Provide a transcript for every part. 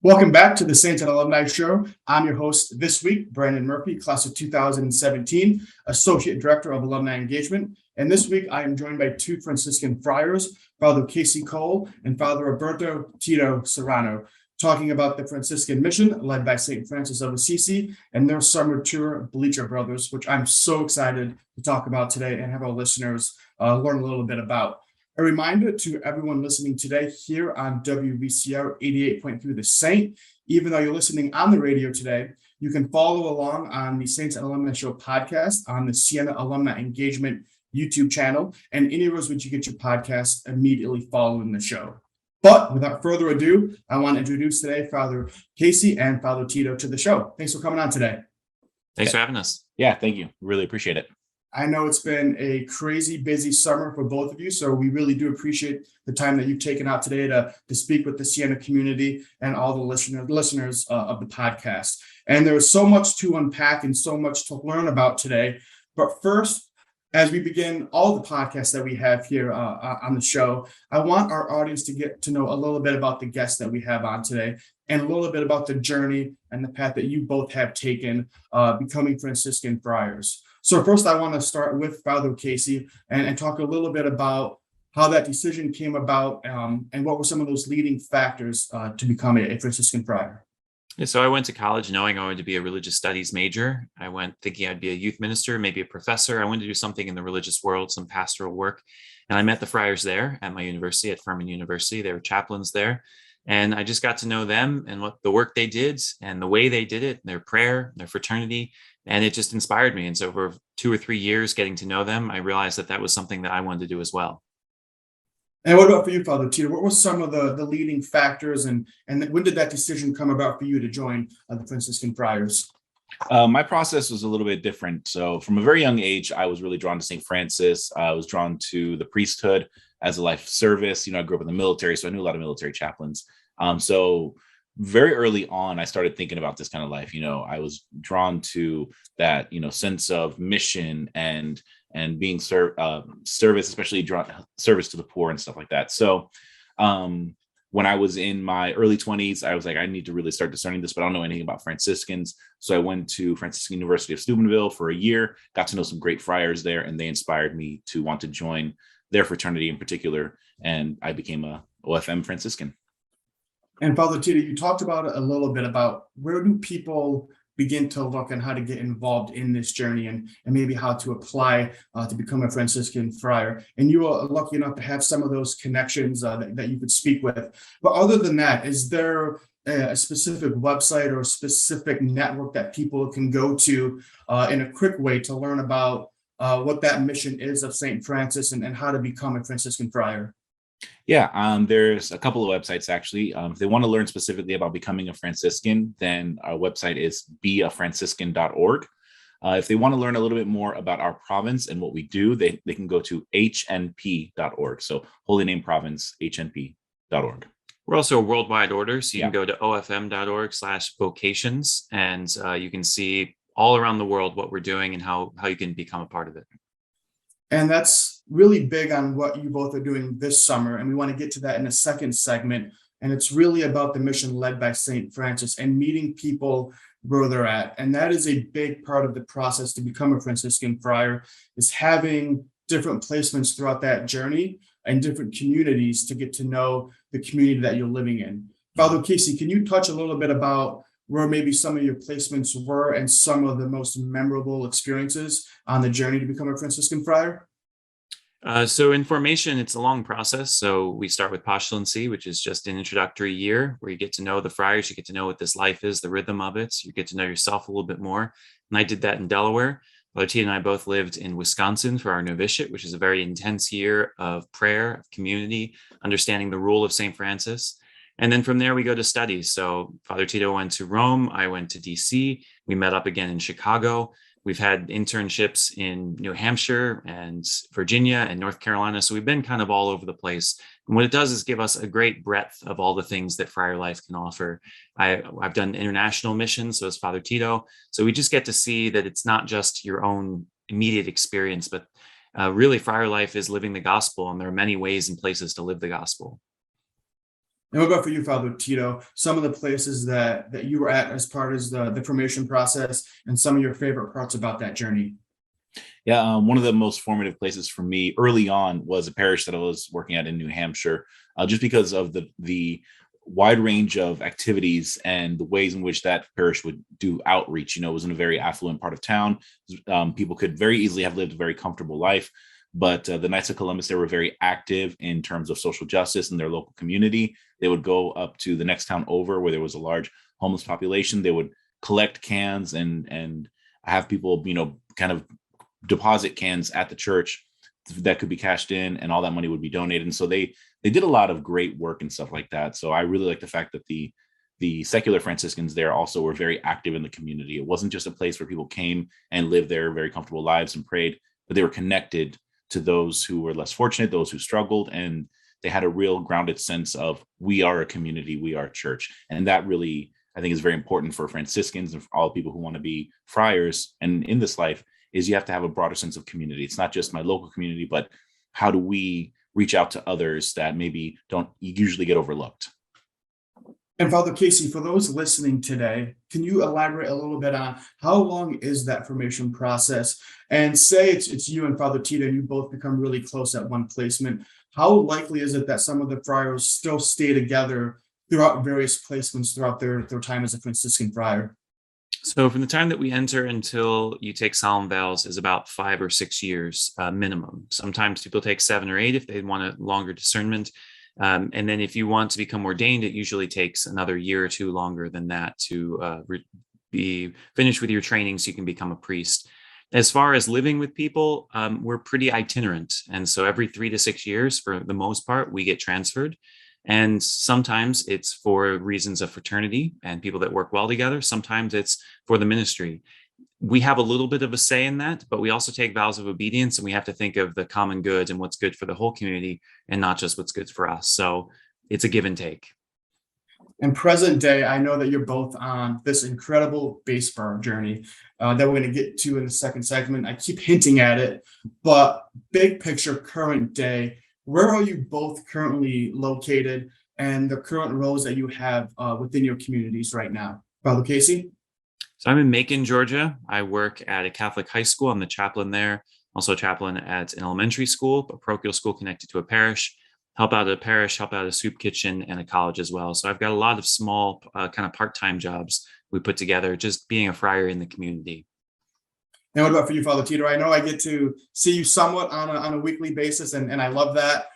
Welcome back to the Saints and Alumni Show. I'm your host this week, Brandon Murphy, class of 2017, Associate Director of Alumni Engagement. And this week, I am joined by two Franciscan friars, Father Casey Cole and Father Roberto Tito Serrano, talking about the Franciscan Mission led by St. Francis of Assisi and their summer tour, Bleacher Brothers, which I'm so excited to talk about today and have our listeners learn a little bit about. A reminder to everyone listening today here on WVCR 88.3 The Saint. Even though you're listening on the radio today, you can follow along on the Saints and Alumni Show podcast on the Siena Alumni Engagement YouTube channel and anywhere which you get your podcast immediately following the show. But without further ado, I want to introduce today Father Casey and Father Tito to the show. Thanks for coming on today. Thanks for having us. Yeah, thank you. Really appreciate it. I know it's been a crazy busy summer for both of you, so we really do appreciate the time that you've taken out today to speak with the Siena community and all the listeners of the podcast. And there's so much to unpack and so much to learn about today. But first, as we begin all the podcasts that we have here on the show, I want our audience to get to know a little bit about the guests that we have on today and a little bit about the journey and the path that you both have taken becoming Franciscan friars. So first, I want to start with Father Casey and talk a little bit about how that decision came about and what were some of those leading factors to become a Franciscan friar. Yeah, so I went to college knowing I wanted to be a religious studies major. I went thinking I'd be a youth minister, maybe a professor. I wanted to do something in the religious world, some pastoral work. And I met the friars there at my university, at Furman University. They were chaplains there. And I just got to know them and what the work they did and the way they did it, their prayer, their fraternity. And it just inspired me. And so over 2 or 3 years getting to know them, I realized that that was something that I wanted to do as well. And what about for you, Father Tito? What were some of the leading factors and when did that decision come about for you to join the Franciscan friars? My process was a little bit different. So from a very young age, I was really drawn to St. Francis. I was drawn to the priesthood as a life service. I grew up in the military, so I knew a lot of military chaplains. So very early on, I started thinking about this kind of life. I was drawn to that, sense of mission and being service, especially service to the poor and stuff like that. So when I was in my early 20s, I was like, I need to really start discerning this, but I don't know anything about Franciscans. So I went to Franciscan University of Steubenville for a year, got to know some great friars there, and they inspired me to want to join their fraternity in particular. And I became a O.F.M. Franciscan. And Father Tito, you talked about it a little bit about where do people begin to look and how to get involved in this journey and maybe how to apply to become a Franciscan friar. And you were lucky enough to have some of those connections that you could speak with. But other than that, is there a specific website or a specific network that people can go to in a quick way to learn about what that mission is of St. Francis and how to become a Franciscan friar? Yeah, there's a couple of websites actually. If they want to learn specifically about becoming a Franciscan, then our website is beafranciscan.org. If they want to learn a little bit more about our province and what we do, they can go to hnp.org. So Holy Name Province, hnp.org. We're also a worldwide order, so you can go to ofm.org/vocations, and you can see all around the world what we're doing and how you can become a part of it. And that's really big on what you both are doing this summer. And we want to get to that in a second segment. And it's really about the mission led by St. Francis and meeting people where they're at. And that is a big part of the process to become a Franciscan friar, is having different placements throughout that journey and different communities to get to know the community that you're living in. Father Casey, can you touch a little bit about where maybe some of your placements were and some of the most memorable experiences on the journey to become a Franciscan friar? So in formation, it's a long process. So we start with postulancy, which is just an introductory year where you get to know the friars, you get to know what this life is, the rhythm of it. You get to know yourself a little bit more. And I did that in Delaware. Father T and I both lived in Wisconsin for our novitiate, which is a very intense year of prayer, of community, understanding the rule of St. Francis. And then from there, we go to studies. So Father Tito went to Rome. I went to DC. We met up again in Chicago. We've had internships in New Hampshire and Virginia and North Carolina. So we've been kind of all over the place. And what it does is give us a great breadth of all the things that friar life can offer. I've done international missions, so as Father Tito. So we just get to see that it's not just your own immediate experience, but really friar life is living the gospel. And there are many ways and places to live the gospel. And what about for you, Father Tito? Some of the places that you were at as part of the formation process, and some of your favorite parts about that journey. Yeah, one of the most formative places for me early on was a parish that I was working at in New Hampshire, just because of the wide range of activities and the ways in which that parish would do outreach. It was in a very affluent part of town. People could very easily have lived a very comfortable life, but the Knights of Columbus, they were very active in terms of social justice in their local community. They would go up to the next town over where there was a large homeless population. They would collect cans and have people, kind of deposit cans at the church that could be cashed in, and all that money would be donated. And so they did a lot of great work and stuff like that. So I really like the fact that the secular Franciscans there also were very active in the community. It wasn't just a place where people came and lived their very comfortable lives and prayed, but they were connected to those who were less fortunate, those who struggled, and they had a real grounded sense of, we are a community, we are a church. And that really, I think, is very important for Franciscans and for all people who want to be friars and in this life, is you have to have a broader sense of community. It's not just my local community, but how do we reach out to others that maybe don't usually get overlooked? And Father Casey, for those listening today, can you elaborate a little bit on how long is that formation process? And say it's you and Father Tito, and you both become really close at one placement. How likely is it that some of the friars still stay together throughout various placements throughout their time as a Franciscan friar? So from the time that we enter until you take solemn vows is about 5 or 6 years minimum. Sometimes people take 7 or 8 if they want a longer discernment. And then if you want to become ordained, it usually takes another year or two longer than that to be finished with your training so you can become a priest. As far as living with people, we're pretty itinerant. And so every 3 to 6 years, for the most part, we get transferred. And sometimes it's for reasons of fraternity and people that work well together. Sometimes it's for the ministry. We have a little bit of a say in that, but we also take vows of obedience, and we have to think of the common good and what's good for the whole community and not just what's good for us. So it's a give and take. In present day, I know that you're both on this incredible base bar journey that we're going to get to in the second segment. I keep hinting at it, but big picture, current day, where are you both currently located, and the current roles that you have within your communities right now? Father Casey? So I'm in Macon, Georgia. I work at a Catholic high school. I'm the chaplain there. Also a chaplain at an elementary school, a parochial school connected to a parish. Help out at a parish, help out at a soup kitchen, and a college as well. So I've got a lot of small kind of part-time jobs we put together, just being a friar in the community. And what about for you, Father Tito? I know I get to see you somewhat on a weekly basis, and I love that.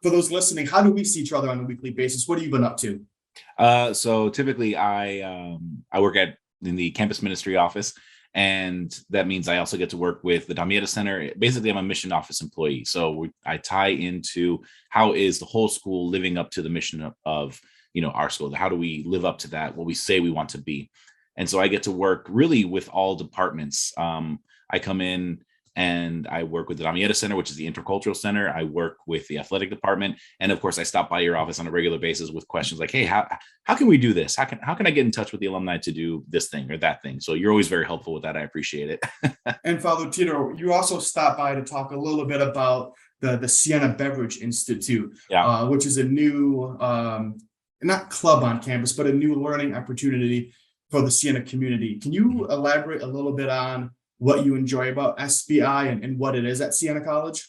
For those listening, how do we see each other on a weekly basis? What have you been up to? So typically I work in the campus ministry office, and that means I also get to work with the Damietta Center. Basically, I'm a mission office employee. So I tie into how is the whole school living up to the mission of our school. How do we live up to that, what we say we want to be? And so I get to work really with all departments. I come in and I work with the Damietta Center, which is the intercultural center. I work with the athletic department. And of course, I stop by your office on a regular basis with questions like, hey, how can we do this? How can I get in touch with the alumni to do this thing or that thing? So you're always very helpful with that. I appreciate it. And Father Tito, you also stopped by to talk a little bit about the Siena Beverage Institute, which is a new, not club on campus, but a new learning opportunity for the Siena community. Can you elaborate a little bit on what you enjoy about SBI and what it is at Siena College?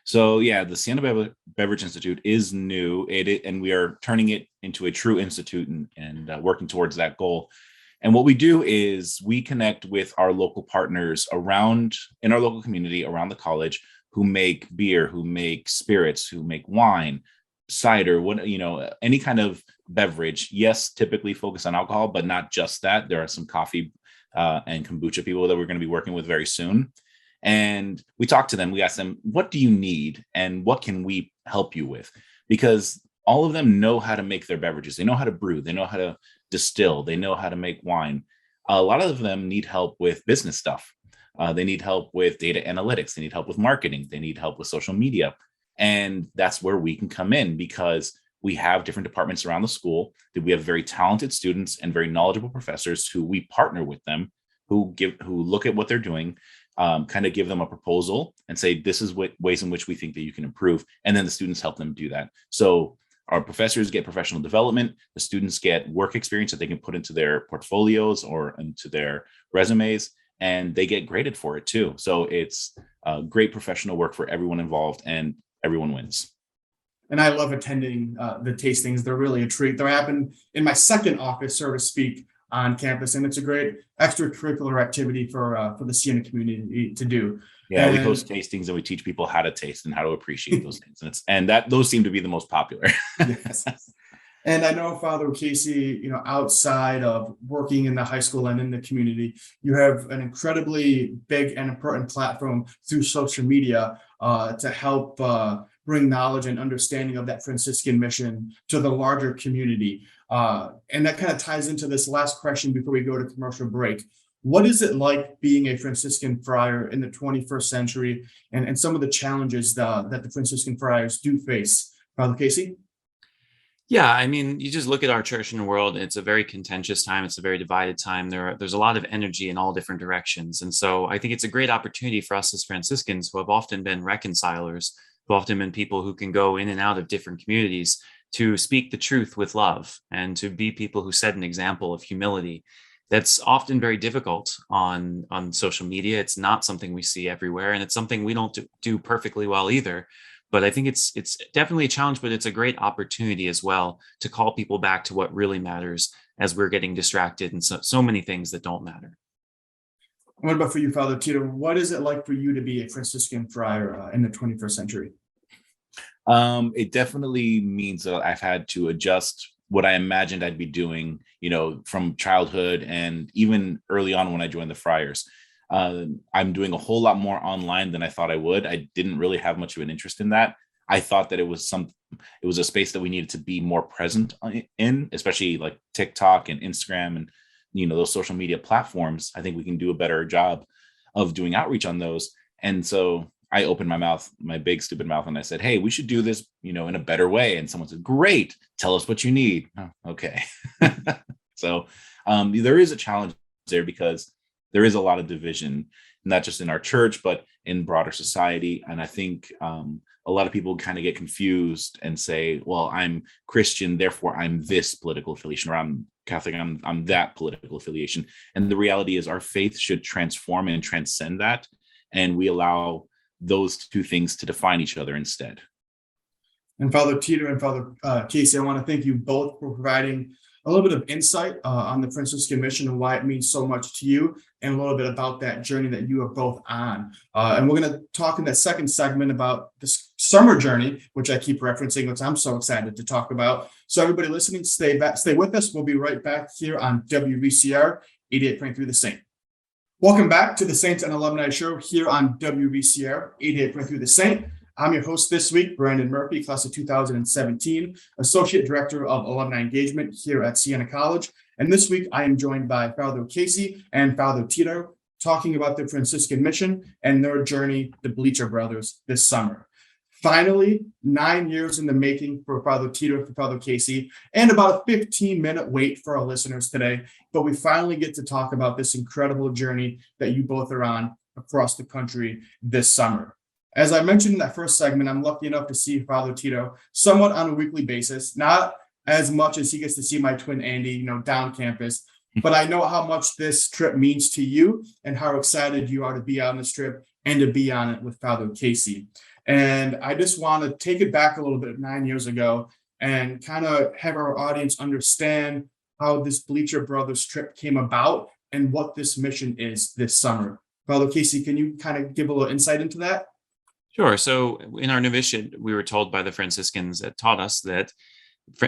So yeah, the Siena Beverage Institute is new, and we are turning it into a true institute and working towards that goal. And what we do is we connect with our local partners in our local community around the college who make beer, who make spirits, who make wine, cider, any kind of beverage. Yes, typically focus on alcohol, but not just that. There are some coffee and kombucha people that we're going to be working with very soon. And we talk to them, we ask them, what do you need and what can we help you with? Because all of them know how to make their beverages. They know how to brew, they know how to distill, they know how to make wine. A lot of them need help with business stuff. They need help with data analytics. They need help with marketing. They need help with social media. And that's where we can come in, because we have different departments around the school that we have very talented students and very knowledgeable professors who we partner with them, who look at what they're doing, kind of give them a proposal and say, this is what ways in which we think that you can improve. And then the students help them do that. So our professors get professional development, the students get work experience that they can put into their portfolios or into their resumes, and they get graded for it too. So it's great professional work for everyone involved, and everyone wins. And I love attending the tastings. They're really a treat. They happen in my second office, so to speak, on campus, and it's a great extracurricular activity for the Siena community to do. Yeah, we host tastings and we teach people how to taste and how to appreciate those things, and those seem to be the most popular. Yes. And I know, Father Casey, outside of working in the high school and in the community, you have an incredibly big and important platform through social media to help bring knowledge and understanding of that Franciscan mission to the larger community. And that kind of ties into this last question before we go to commercial break. What is it like being a Franciscan friar in the 21st century, and some of the challenges that the Franciscan friars do face? Father Casey? Yeah, I mean, you just look at our church in the world, it's a very contentious time. It's a very divided time. There's a lot of energy in all different directions. And so I think it's a great opportunity for us as Franciscans, who have often been reconcilers, who have often been people who can go in and out of different communities, to speak the truth with love and to be people who set an example of humility. That's often very difficult on social media. It's not something we see everywhere, and it's something we don't do perfectly well either. But I think it's definitely a challenge, but it's a great opportunity as well to call people back to what really matters as we're getting distracted and so many things that don't matter. What about for you, Father Tito? What is it like for you to be a Franciscan friar in the 21st century? It definitely means that I've had to adjust what I imagined I'd be doing, from childhood and even early on when I joined the friars. I'm doing a whole lot more online than I thought I would. I didn't really have much of an interest in that. I thought that it was a space that we needed to be more present in, especially like TikTok and Instagram and, those social media platforms. I think we can do a better job of doing outreach on those. And so I opened my mouth, my big stupid mouth, and I said, hey, we should do this, in a better way. And someone said, great, tell us what you need. Oh, okay. So there is a challenge there because there is a lot of division, not just in our church, but in broader society. And I think a lot of people kind of get confused and say, well, I'm Christian, therefore I'm this political affiliation, or I'm Catholic, I'm that political affiliation. And the reality is our faith should transform and transcend that. And we allow those two things to define each other instead. And Father Tito and Father Casey, I want to thank you both for providing a little bit of insight on the Franciscan mission and why it means so much to you, and a little bit about that journey that you are both on. And we're going to talk in that second segment about this summer journey, which I keep referencing, which I'm so excited to talk about. So everybody listening, stay with us. We'll be right back here on WVCR 88.3 The Saint. Welcome back to the Saints and Alumni Show here on WVCR 88.3 The Saint. I'm your host this week, Brandon Murphy, class of 2017, Associate Director of Alumni Engagement here at Siena College. And this week, I am joined by Father Casey and Father Tito, talking about the Franciscan Mission and their journey, the Bleacher Brothers, this summer. Finally, 9 years in the making for Father Tito and for Father Casey, and about a 15-minute wait for our listeners today. But we finally get to talk about this incredible journey that you both are on across the country this summer. As I mentioned in that first segment, I'm lucky enough to see Father Tito somewhat on a weekly basis, not as much as he gets to see my twin Andy, down campus. But I know how much this trip means to you and how excited you are to be on this trip and to be on it with Father Casey. And I just want to take it back a little bit 9 years ago and kind of have our audience understand how this Bleacher Brothers trip came about and what this mission is this summer. Father Casey, can you kind of give a little insight into that? Sure. So in our novitiate, we were told by the Franciscans that taught us that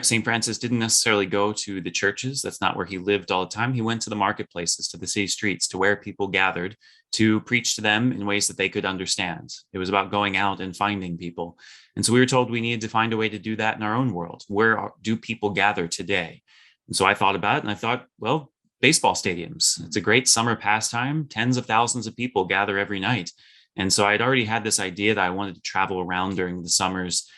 St. Francis didn't necessarily go to the churches. That's not where he lived all the time. He went to the marketplaces, to the city streets, to where people gathered to preach to them in ways that they could understand. It was about going out and finding people. And so we were told we needed to find a way to do that in our own world. Where do people gather today? And so I thought about it and I thought, well, baseball stadiums. It's a great summer pastime. Tens of thousands of people gather every night. And so I'd already had this idea that I wanted to travel around during the summers,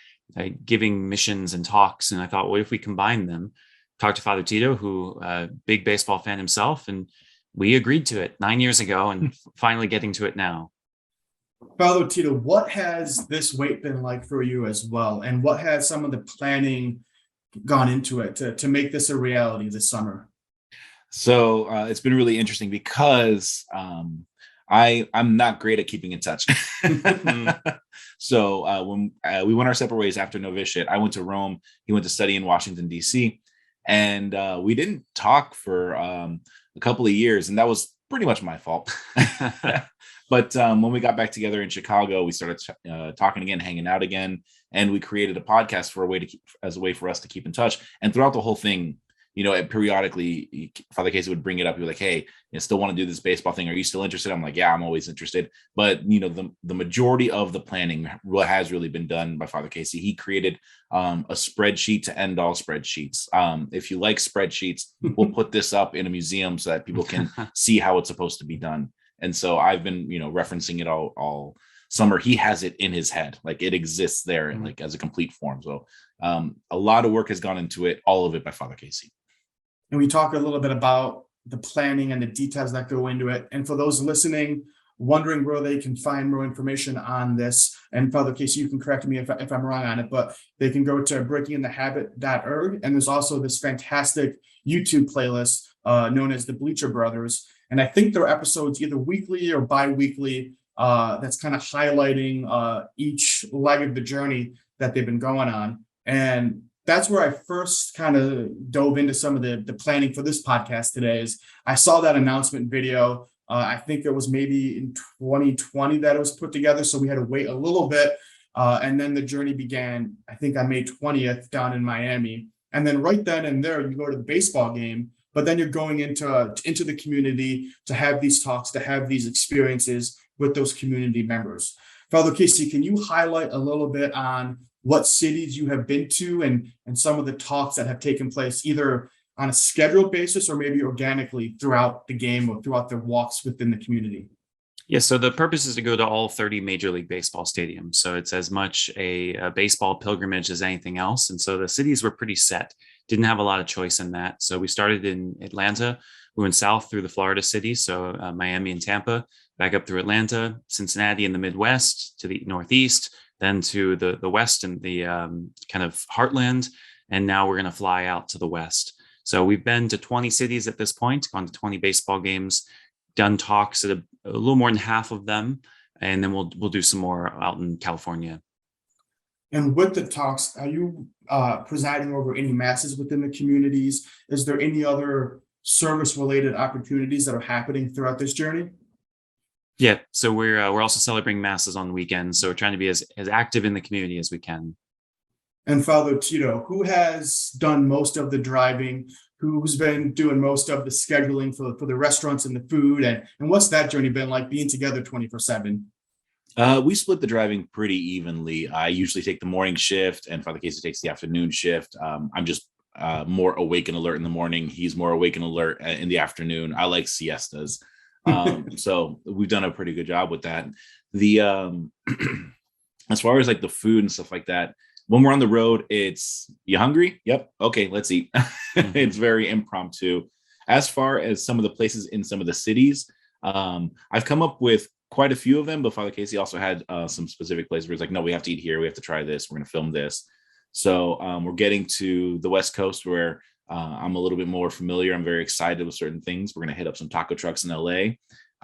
giving missions and talks. And I thought, what if we combine them? Talked to Father Tito, who a big baseball fan himself, and we agreed to it 9 years ago and finally getting to it now. Father Tito, what has this wait been like for you as well? And what has some of the planning gone into it to make this a reality this summer? So it's been really interesting because I'm not great at keeping in touch. So when we went our separate ways after novitiate, I went to Rome. He went to study in Washington, D.C. And we didn't talk for a couple of years. And that was pretty much my fault. But when we got back together in Chicago, we started talking again, hanging out again. And we created a podcast for as a way for us to keep in touch. And throughout the whole thing, periodically, Father Casey would bring it up. He was like, "Hey, still want to do this baseball thing? Are you still interested?" I'm like, "Yeah, I'm always interested." But the majority of the planning has really been done by Father Casey. He created a spreadsheet to end all spreadsheets. If you like spreadsheets, we'll put this up in a museum so that people can see how it's supposed to be done. And so I've been, referencing it all summer. He has it in his head, like it exists there, and like as a complete form. So a lot of work has gone into it, all of it by Father Casey. And we talk a little bit about the planning and the details that go into it. And for those listening, wondering where they can find more information on this, and Father Casey, you can correct me if I'm wrong on it, but they can go to breakingthehabit.org. And there's also this fantastic YouTube playlist known as the Bleacher Brothers. And I think there are episodes either weekly or bi-weekly that's kind of highlighting each leg of the journey that they've been going on. And that's where I first kind of dove into some of the planning for this podcast today. Is I saw that announcement video. I think it was maybe in 2020 that it was put together. So we had to wait a little bit. And then the journey began, I think on May 20th down in Miami. And then right then and there, you go to the baseball game, but then you're going into the community to have these talks, to have these experiences with those community members. Father Casey, can you highlight a little bit on what cities you have been to and some of the talks that have taken place either on a scheduled basis or maybe organically throughout the game or throughout the walks within the community? Yeah, so the purpose is to go to all 30 Major League Baseball stadiums. So it's as much a baseball pilgrimage as anything else. And so the cities were pretty set, didn't have a lot of choice in that. So we started in Atlanta. We went south through the Florida cities, so Miami and Tampa, back up through Atlanta, Cincinnati in the Midwest to the Northeast, then to the West and the kind of heartland. And now we're going to fly out to the West. So we've been to 20 cities at this point, gone to 20 baseball games, done talks at a little more than half of them. And then we'll do some more out in California. And with the talks, are you presiding over any masses within the communities? Is there any other service-related opportunities that are happening throughout this journey? Yeah, so we're also celebrating masses on the weekends. So we're trying to be as active in the community as we can. And Father Tito, who has done most of the driving? Who's been doing most of the scheduling for the restaurants and the food? And what's that journey been like, being together 24/7? We split the driving pretty evenly. I usually take the morning shift and Father Casey takes the afternoon shift. I'm just more awake and alert in the morning. He's more awake and alert in the afternoon. I like siestas. So we've done a pretty good job with that. The as far as like the food and stuff like that, when we're on the road, it's, you hungry? Yep. Okay, let's eat. It's very impromptu. As far as some of the places in some of the cities, I've come up with quite a few of them, but Father Casey also had some specific places where he's like, no, we have to eat here. We have to try this. We're going to film this. So we're getting to the West Coast where I'm a little bit more familiar. I'm very excited with certain things. We're going to hit up some taco trucks in LA.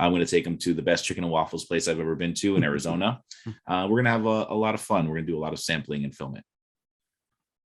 I'm going to take them to the best chicken and waffles place I've ever been to in Arizona. We're going to have a lot of fun. We're going to do a lot of sampling and film it.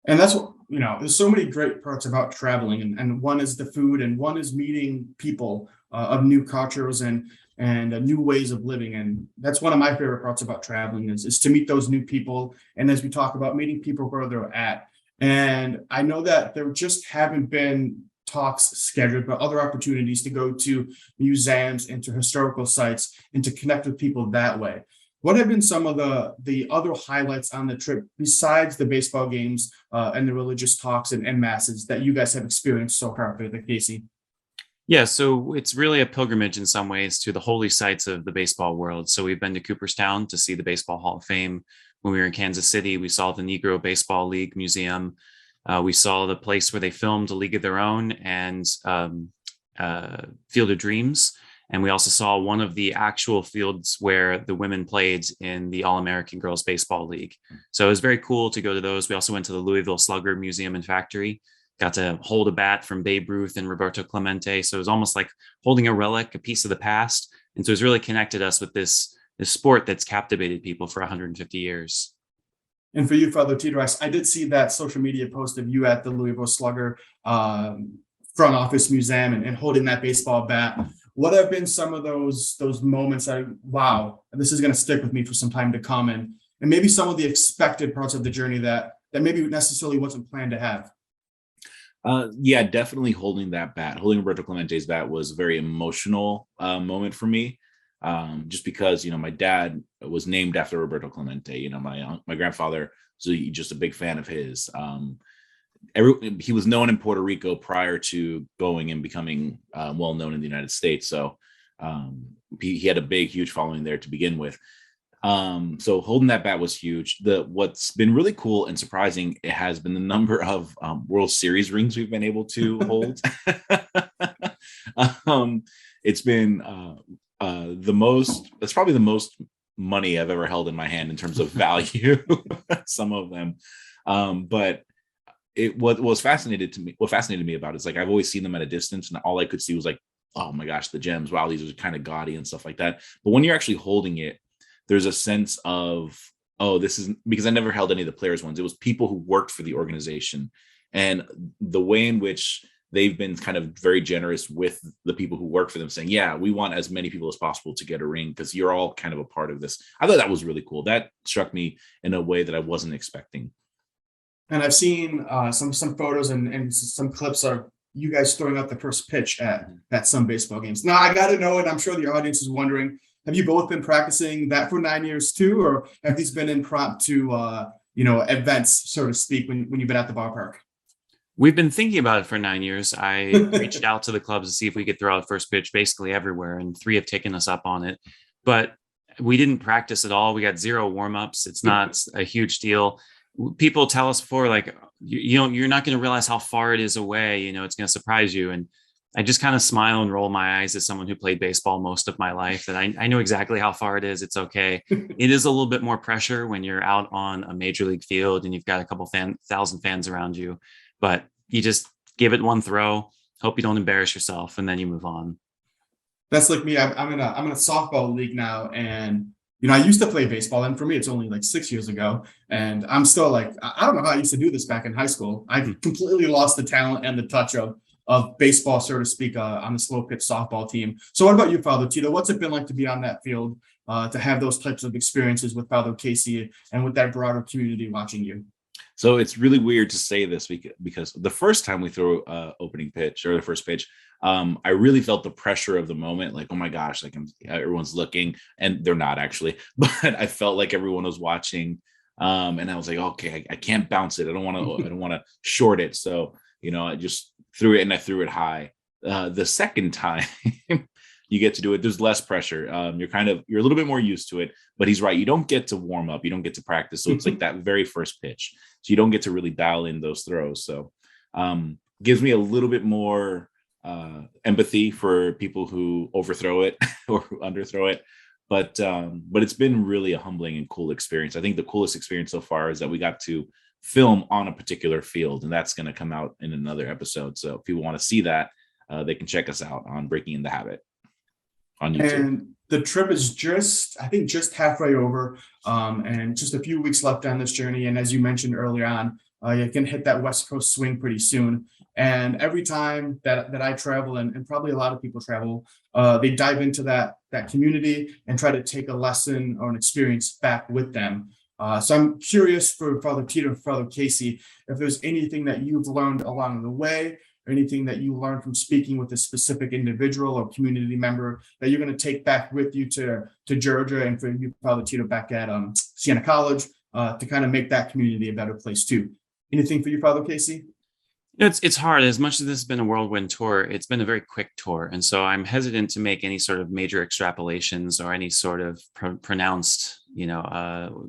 And that's what, there's so many great parts about traveling. And one is the food, and one is meeting people of new cultures and new ways of living. And that's one of my favorite parts about traveling is to meet those new people. And as we talk about meeting people where they're at. And I know that there just haven't been talks scheduled, but other opportunities to go to museums and to historical sites and to connect with people that way. What have been some of the other highlights on the trip besides the baseball games and the religious talks and masses that you guys have experienced so far, Father Casey? Yeah, so it's really a pilgrimage in some ways to the holy sites of the baseball world. So we've been to Cooperstown to see the Baseball Hall of Fame. When we were in Kansas City, we saw the Negro Baseball League Museum. We saw the place where they filmed A League of Their Own and Field of Dreams. And we also saw one of the actual fields where the women played in the All-American Girls Baseball League. So it was very cool to go to those. We also went to the Louisville Slugger Museum and Factory, got to hold a bat from Babe Ruth and Roberto Clemente. So it was almost like holding a relic, a piece of the past. And so it's really connected us with this sport that's captivated people for 150 years. And for you, Father Tito, I did see that social media post of you at the Louisville Slugger front office museum and holding that baseball bat. What have been some of those moments that, wow, this is going to stick with me for some time to come, and maybe some of the expected parts of the journey that maybe necessarily wasn't planned to have? Yeah, definitely holding that bat, holding Roberto Clemente's bat was a very emotional moment for me. Just because, my dad was named after Roberto Clemente. My grandfather was just a big fan of his. He was known in Puerto Rico prior to going and becoming well known in the United States. So he had a huge following there to begin with. So holding that bat was huge. What's been really cool and surprising, it has been the number of World Series rings we've been able to hold. It's been that's probably the most money I've ever held in my hand in terms of value. Some of them, but what fascinated me about it is, like, I've always seen them at a distance, and all I could see was like, oh my gosh, the gems, wow, these are kind of gaudy and stuff like that. But when you're actually holding it, there's a sense of, oh, this is, because I never held any of the players ones. It was people who worked for the organization, and the way in which they've been kind of very generous with the people who work for them, saying, yeah, we want as many people as possible to get a ring because you're all kind of a part of this. I thought that was really cool. That struck me in a way that I wasn't expecting. And I've seen some photos and some clips of you guys throwing out the first pitch at some baseball games. Now, I got to know, and I'm sure the audience is wondering, have you both been practicing that for 9 years too, or have these been impromptu, events, so to speak, when you've been at the ballpark? We've been thinking about it for 9 years. I reached out to the clubs to see if we could throw out first pitch basically everywhere, and 3 have taken us up on it. But we didn't practice at all. We got 0 warm-ups. It's not a huge deal. People tell us before, like, you're not going to realize how far it is away. It's going to surprise you. And I just kind of smile and roll my eyes as someone who played baseball most of my life, that I know exactly how far it is. It's okay. It is a little bit more pressure when you're out on a major league field and you've got a couple thousand fans around you, but you just give it one throw, hope you don't embarrass yourself, and then you move on. That's like me. I'm in a softball league now, and I used to play baseball, and for me, it's only like 6 years ago, and I'm still like, I don't know how I used to do this back in high school. I've completely lost the talent and the touch of baseball, so to speak, on the slow pitch softball team. So what about you, Father Tito? What's it been like to be on that field, to have those types of experiences with Father Casey and with that broader community watching you? So it's really weird to say this because the first time we throw opening pitch or the first pitch, I really felt the pressure of the moment. Like, oh my gosh, like everyone's looking, and they're not actually, but I felt like everyone was watching. And I was like, okay, I can't bounce it. I don't want to short it. So, I just threw it, and I threw it high. The second time you get to do it, there's less pressure. You're a little bit more used to it, but he's right. You don't get to warm up. You don't get to practice. So it's like that very first pitch. So you don't get to really dial in those throws. So gives me a little bit more empathy for people who overthrow it or who underthrow it. But it's been really a humbling and cool experience. I think the coolest experience so far is that we got to film on a particular field, and that's going to come out in another episode. So if people want to see that, they can check us out on Breaking in the Habit on YouTube. And the trip is just halfway over, and just a few weeks left on this journey. And as you mentioned earlier on, you can hit that West Coast swing pretty soon. And every time that I travel, and probably a lot of people travel, they dive into that community and try to take a lesson or an experience back with them. So I'm curious for Father Tito and Father Casey, if there's anything that you've learned along the way, or anything that you learned from speaking with a specific individual or community member that you're going to take back with you to Georgia, and for you, Father Tito, back at Siena College, to kind of make that community a better place too. Anything for you, Father Casey? It's hard. As much as this has been a whirlwind tour, it's been a very quick tour. And so I'm hesitant to make any sort of major extrapolations or any sort of pronounced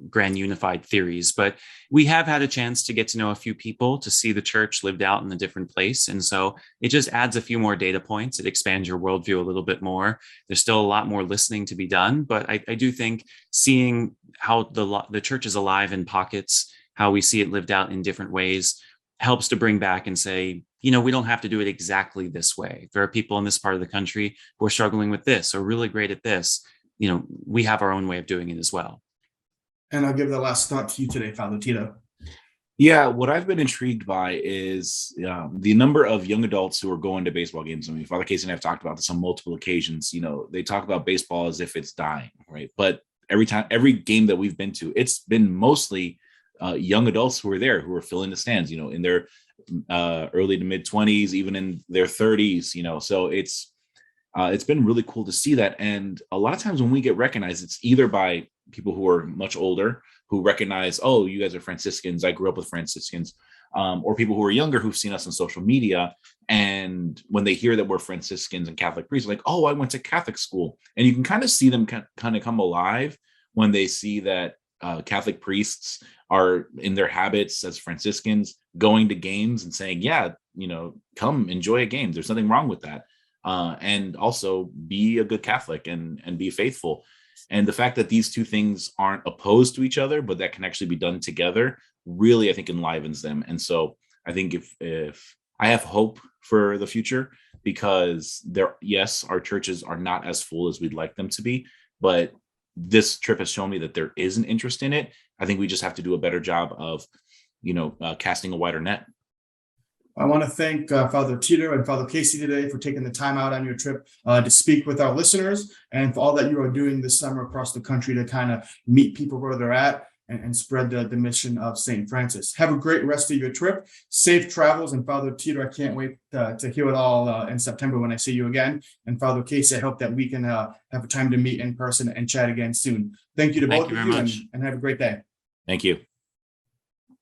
grand unified theories, but we have had a chance to get to know a few people, to see the church lived out in a different place. And so it just adds a few more data points. It expands your worldview a little bit more. There's still a lot more listening to be done, but I do think seeing how the church is alive in pockets, how we see it lived out in different ways, helps to bring back and say, we don't have to do it exactly this way. There are people in this part of the country who are struggling with this or really great at this. We have our own way of doing it as well. And I'll give the last thought to you today, Father Tito. Yeah, what I've been intrigued by is the number of young adults who are going to baseball games. I mean, Father Casey and I have talked about this on multiple occasions. They talk about baseball as if it's dying, right? But every game that we've been to, it's been mostly young adults who are there, who are filling the stands, in their early to mid 20s, even in their 30s, so it's been really cool to see that. And a lot of times when we get recognized, it's either by people who are much older who recognize, oh, you guys are Franciscans, I grew up with Franciscans, or people who are younger who've seen us on social media. And when they hear that we're Franciscans and Catholic priests, like, oh, I went to Catholic school. And you can kind of see them kind of come alive when they see that Catholic priests are in their habits as Franciscans, going to games and saying, yeah, come enjoy a game. There's nothing wrong with that. And also be a good Catholic and be faithful. And the fact that these two things aren't opposed to each other, but that can actually be done together, really, I think, enlivens them. And so I think if I have hope for the future, because yes, our churches are not as full as we'd like them to be, but this trip has shown me that there is an interest in it. I think we just have to do a better job of, casting a wider net. I want to thank Father Tito and Father Casey today for taking the time out on your trip to speak with our listeners, and for all that you are doing this summer across the country to kind of meet people where they're at and spread the mission of St. Francis. Have a great rest of your trip. Safe travels. And Father Tito, I can't wait to hear it all in September when I see you again. And Father Casey, I hope that we can have a time to meet in person and chat again soon. Thank you to both of you, and have a great day. Thank you.